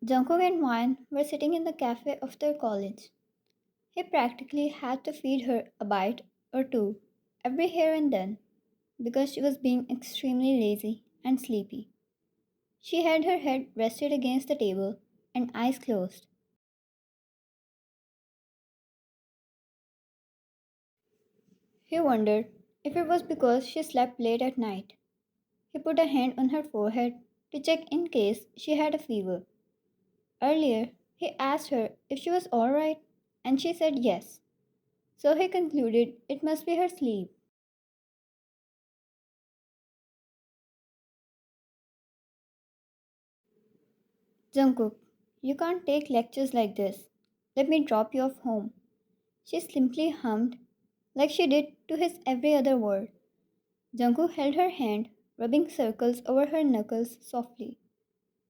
Jungkook and Wine were sitting in the cafe of their college. He practically had to feed her a bite or two every here and then because she was being extremely lazy and sleepy. She had her head rested against the table and eyes closed. He wondered if it was because she slept late at night. He put a hand on her forehead to check in case she had a fever. Earlier, he asked her if she was alright, and she said yes. So he concluded it must be her sleep. Jungkook, you can't take lectures like this. Let me drop you off home. She simply hummed like she did to his every other word. Jungkook held her hand, rubbing circles over her knuckles softly.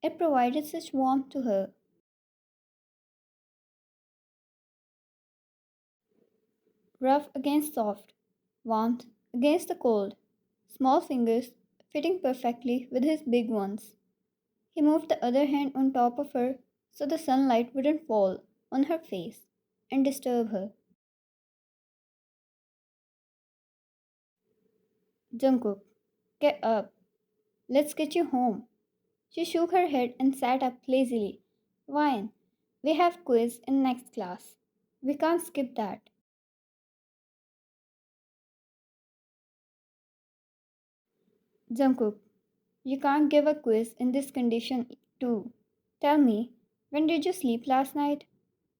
It provided such warmth to her. Rough against soft, warmth against the cold, small fingers fitting perfectly with his big ones. He moved the other hand on top of her so the sunlight wouldn't fall on her face and disturb her. Jungkook, get up. Let's get you home. She shook her head and sat up lazily. Wine, we have quiz in next class. We can't skip that. Jungkook, you can't give a quiz in this condition too. Tell me, when did you sleep last night?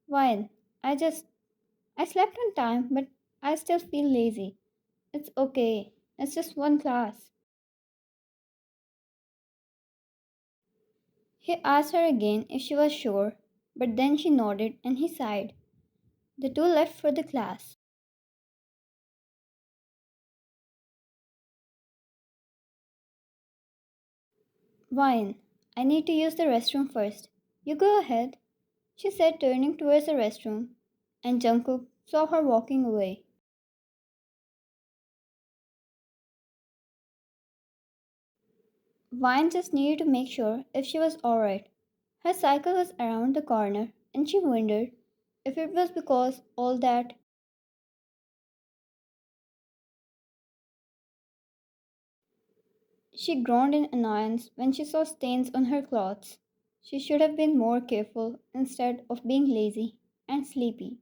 Wine, I slept on time, but I still feel lazy. It's okay. It's just one class. He asked her again if she was sure, but then she nodded and he sighed. The two left for the class. Wine, I need to use the restroom first. You go ahead, she said, turning towards the restroom, and Jungkook saw her walking away. Vine just needed to make sure if she was alright. Her cycle was around the corner, and she wondered if it was because all that. She groaned in annoyance when she saw stains on her clothes. She should have been more careful instead of being lazy and sleepy.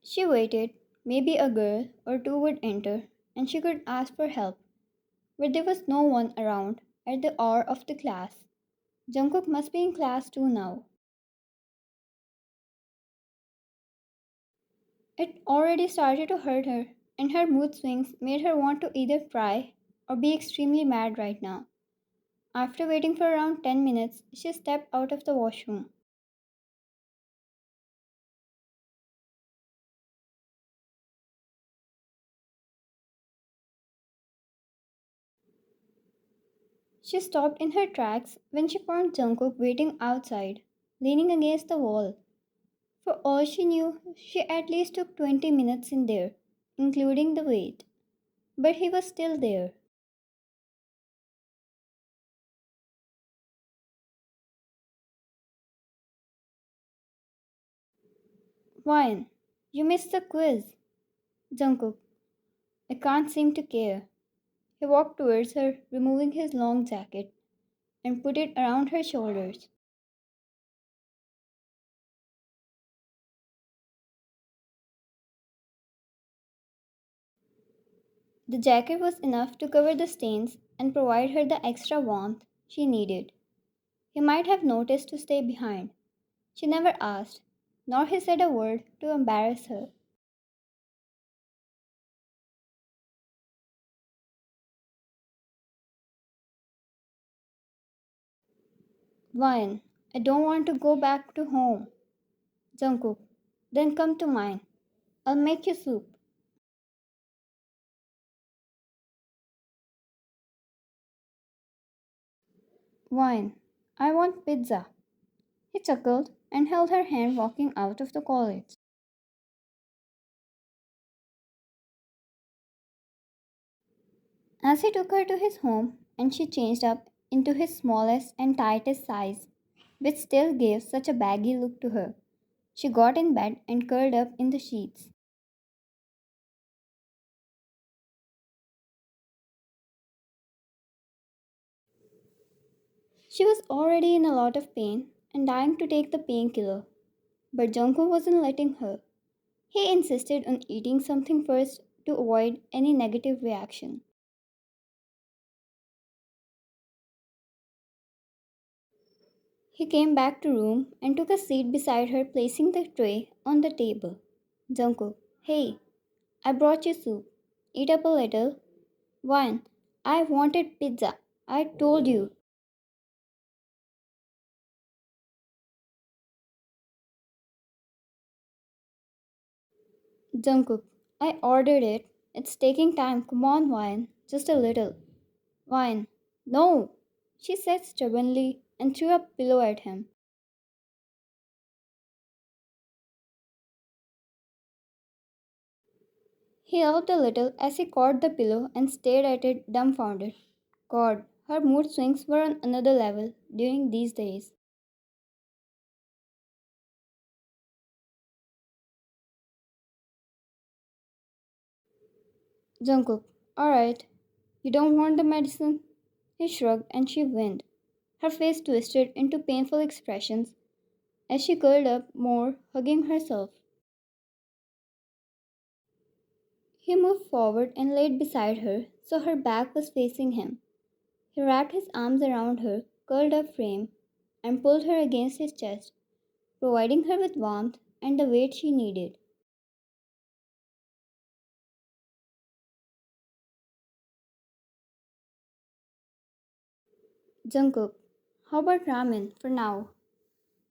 She waited. Maybe a girl or two would enter and she could ask for help. But there was no one around at the hour of the class. Jungkook must be in class too now. It already started to hurt her, and her mood swings made her want to either cry or be extremely mad right now. After waiting for around 10 minutes, she stepped out of the washroom. She stopped in her tracks when she found Jungkook waiting outside, leaning against the wall. For all she knew, she at least took 20 minutes in there, including the wait. But he was still there. Wine, you missed the quiz. Jungkook, I can't seem to care. He walked towards her, removing his long jacket, and put it around her shoulders. The jacket was enough to cover the stains and provide her the extra warmth she needed. He might have noticed to stay behind. She never asked, nor he said a word to embarrass her. Wine, I don't want to go back to home. Jungkook, then come to mine. I'll make you soup. Wine, I want pizza. He chuckled and held her hand walking out of the college. As he took her to his home and she changed up into his smallest and tightest size, which still gave such a baggy look to her, she got in bed and curled up in the sheets. She was already in a lot of pain and dying to take the painkiller, but Jungkook wasn't letting her. He insisted on eating something first to avoid any negative reaction. He came back to room and took a seat beside her, placing the tray on the table. Jungkook, hey, I brought you soup. Eat up a little. One, I wanted pizza. I told you. Jungkook, I ordered it. It's taking time. Come on, Wine. Just a little. Wine. No, she said stubbornly and threw a pillow at him. He yelped a little as he caught the pillow and stared at it dumbfounded. God, her mood swings were on another level during these days. Jungkook, alright, you don't want the medicine? He shrugged and she winced. Her face twisted into painful expressions as she curled up more, hugging herself. He moved forward and laid beside her so her back was facing him. He wrapped his arms around her curled up frame and pulled her against his chest, providing her with warmth and the weight she needed. Jungkook, how about ramen for now?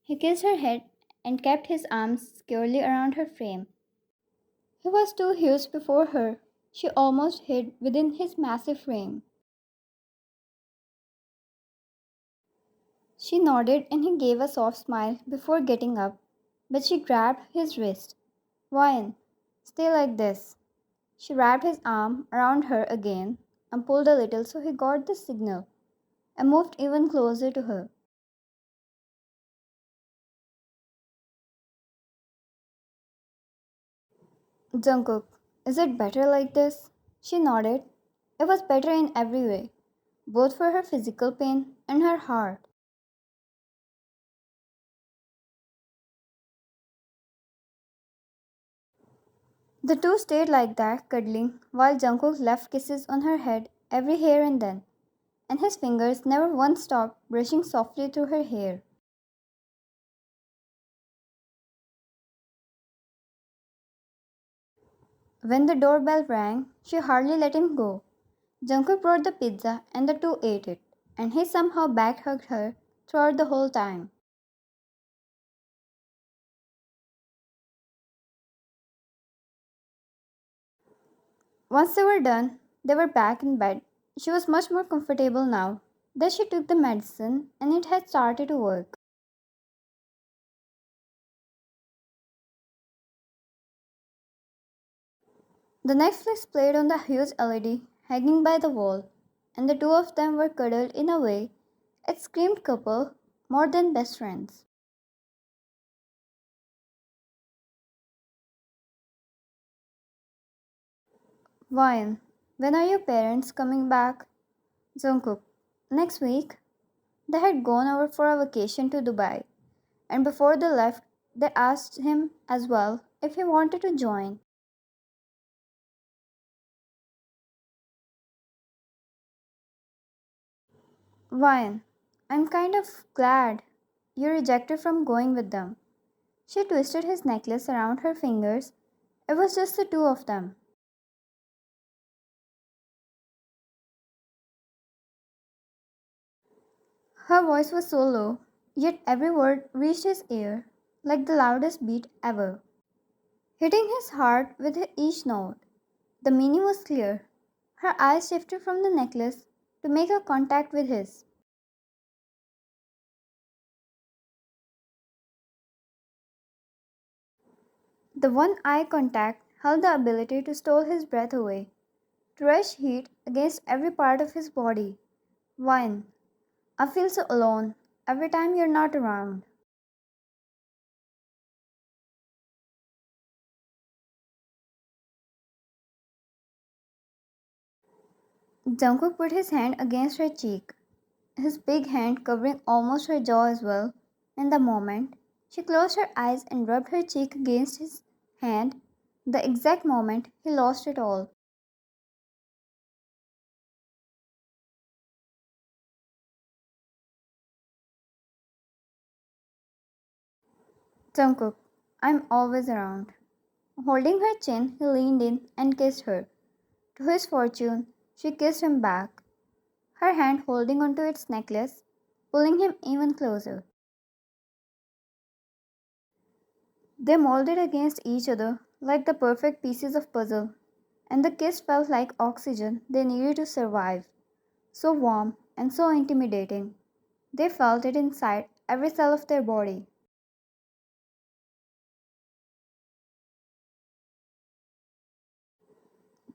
He kissed her head and kept his arms securely around her frame. He was too huge before her. She almost hid within his massive frame. She nodded and he gave a soft smile before getting up, but she grabbed his wrist. Wine, stay like this. She wrapped his arm around her again and pulled a little so he got the signal and moved even closer to her. Jungkook, is it better like this? She nodded. It was better in every way, both for her physical pain and her heart. The two stayed like that, cuddling, while Jungkook left kisses on her head every here and then, and his fingers never once stopped brushing softly through her hair. When the doorbell rang, she hardly let him go. Jungkook brought the pizza and the two ate it, and he somehow back hugged her throughout the whole time. Once they were done, they were back in bed. She was much more comfortable now that she took the medicine and it had started to work. The Netflix played on the huge LED hanging by the wall, and the two of them were cuddled in a way it screamed couple more than best friends. Ryan, when are your parents coming back? Jungkook, next week. They had gone over for a vacation to Dubai, and before they left, they asked him as well if he wanted to join. Ryan, I'm kind of glad you rejected from going with them. She twisted his necklace around her fingers. It was just the two of them. Her voice was so low, yet every word reached his ear like the loudest beat ever, hitting his heart with each note. The meaning was clear. Her eyes shifted from the necklace to make a contact with his. The one eye contact held the ability to steal his breath away. to rush heat against every part of his body. Whine. I feel so alone every time you're not around. Jungkook put his hand against her cheek, his big hand covering almost her jaw as well. In the moment, she closed her eyes and rubbed her cheek against his hand, the exact moment he lost it all. Jungkook, I'm always around. Holding her chin, he leaned in and kissed her. To his fortune, she kissed him back, her hand holding onto its necklace, pulling him even closer. They molded against each other like the perfect pieces of puzzle, and the kiss felt like oxygen they needed to survive. So warm and so intimidating. They felt it inside every cell of their body.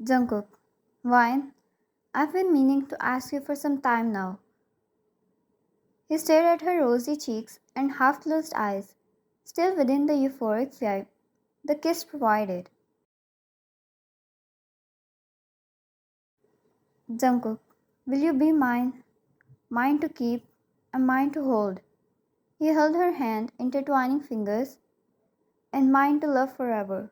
Jungkook, Wine, I've been meaning to ask you for some time now. He stared at her rosy cheeks and half closed eyes, still within the euphoric vibe the kiss provided. Jungkook, will you be mine? Mine to keep and mine to hold. He held her hand, intertwining fingers, and mine to love forever.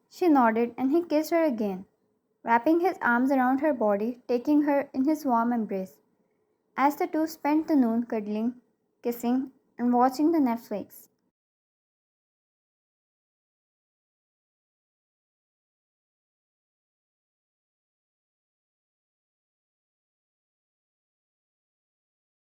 She nodded and he kissed her again, wrapping his arms around her body, taking her in his warm embrace. As the two spent the noon cuddling, kissing, and watching the Netflix.